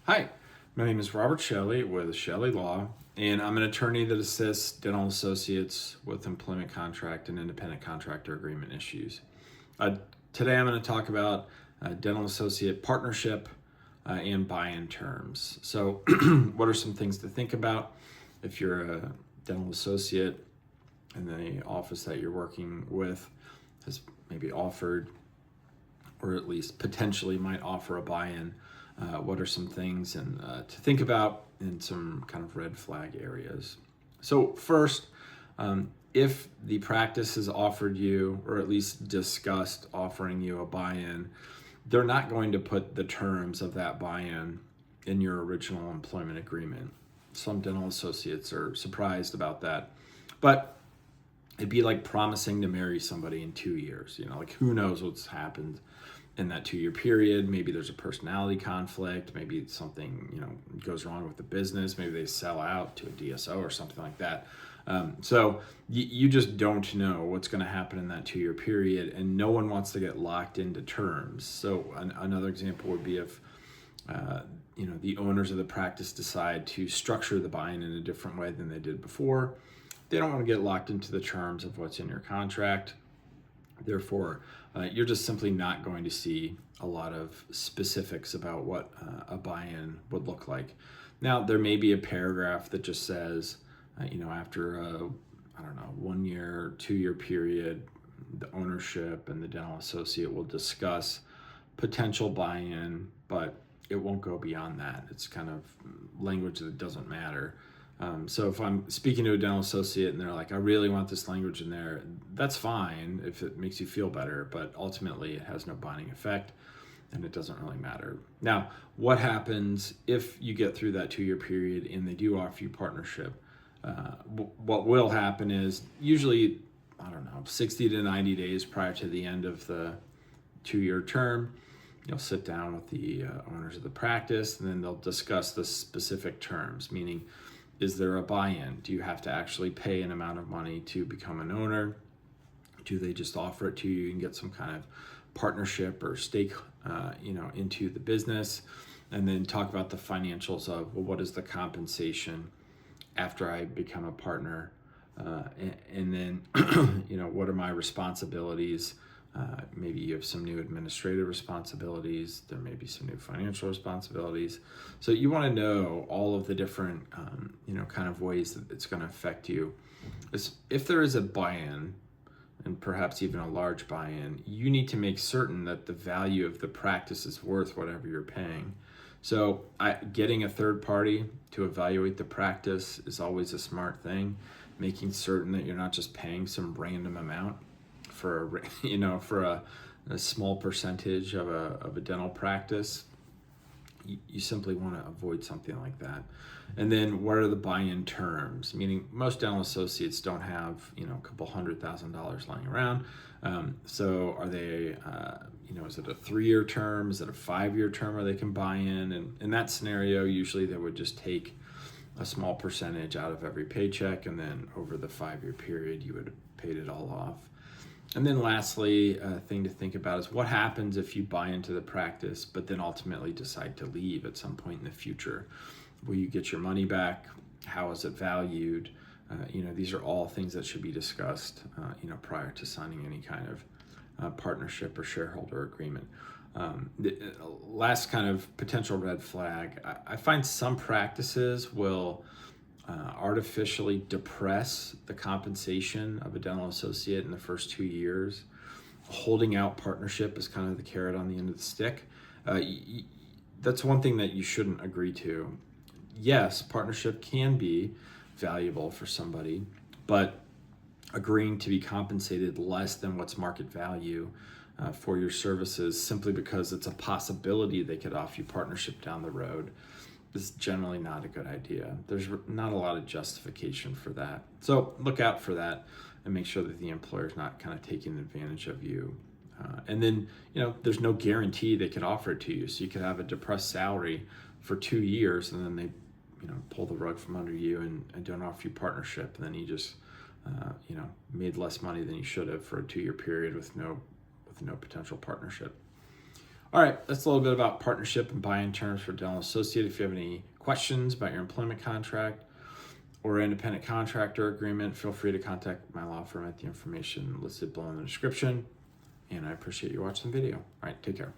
Hi, my name is Robert Chelle with Chelle Law, and I'm an attorney that assists dental associates with employment contract and independent contractor agreement issues. Uh, Today I'm going to talk about dental associate partnership and buy-in terms. So, what are some things to think about if you're a dental associate and the office that you're working with has maybe offered or at least potentially might offer a buy-in? What are some things to think about in some kind of red flag areas? So first, if the practice has offered you, or at least discussed offering you a buy-in, they're not going to put the terms of that buy-in in your original employment agreement. Some dental associates are surprised about that, but it'd be like promising to marry somebody in 2 years. Like who knows what's happened in that 2 year period. Maybe there's a personality conflict. Maybe something goes wrong with the business. Maybe they sell out to a DSO or something like that. So you just don't know what's going to happen in that 2 year period, and no one wants to get locked into terms. So another example would be if the owners of the practice decide to structure the buy-in in a different way than they did before. They don't want to get locked into the terms of what's in your contract. Therefore, you're just simply not going to see a lot of specifics about what a buy-in would look like. Now, there may be a paragraph that just says, after a, 1 year, 2 year period, the ownership and the dental associate will discuss potential buy-in, but it won't go beyond that. It's kind of language that doesn't matter. So if I'm speaking to a dental associate and they're like, I really want this language in there, that's fine if it makes you feel better, but ultimately it has no binding effect and it doesn't really matter. Now, what happens if you get through that 2 year period and they do offer you partnership? What will happen is usually, 60 to 90 days prior to the end of the 2 year term, you'll sit down with the owners of the practice and then they'll discuss the specific terms, meaning, is there a buy-in? Do you have to actually pay an amount of money to become an owner? Do they just offer it to you and get some kind of partnership or stake, into the business? And then talk about the financials of, well, what is the compensation after I become a partner? And then, what are my responsibilities? Maybe you have some new administrative responsibilities. There may be some new financial responsibilities. So you want to know all of the different, kind of ways that it's going to affect you. If there is a buy-in, and perhaps even a large buy-in, you need to make certain that the value of the practice is worth whatever you're paying. So getting a third party to evaluate the practice is always a smart thing. Making certain that you're not just paying some random amount for a small percentage of a dental practice. You simply want to avoid something like that. And then what are the buy-in terms? Meaning most dental associates don't have a couple $100,000 lying around. So are they is it a 3 year term? Is it a 5 year term where they can buy in? And in that scenario, usually they would just take a small percentage out of every paycheck, and then over the 5 year period you would have paid it all off. And then lastly, a thing to think about is what happens if you buy into the practice but then ultimately decide to leave at some point in the future. Will you get your money back? How is it valued? These are all things that should be discussed prior to signing any kind of partnership or shareholder agreement. The last kind of potential red flag, I find some practices will artificially depress the compensation of a dental associate in the first 2 years. Holding out partnership is kind of the carrot on the end of the stick. That's one thing that you shouldn't agree to. Yes, partnership can be valuable for somebody, but agreeing to be compensated less than what's market value for your services simply because it's a possibility they could offer you partnership down the road is generally not a good idea. There's not a lot of justification for that. So look out for that and make sure that the employer's not kind of taking advantage of you. And then, there's no guarantee they could offer it to you. So you could have a depressed salary for 2 years and then they, pull the rug from under you and don't offer you partnership. And then you just, made less money than you should have for a 2 year period with no potential partnership. All right, that's a little bit about partnership and buy-in terms for dental associate. If you have any questions about your employment contract or independent contractor agreement, feel free to contact my law firm at the information listed below in the description. And I appreciate you watching the video. All right, take care.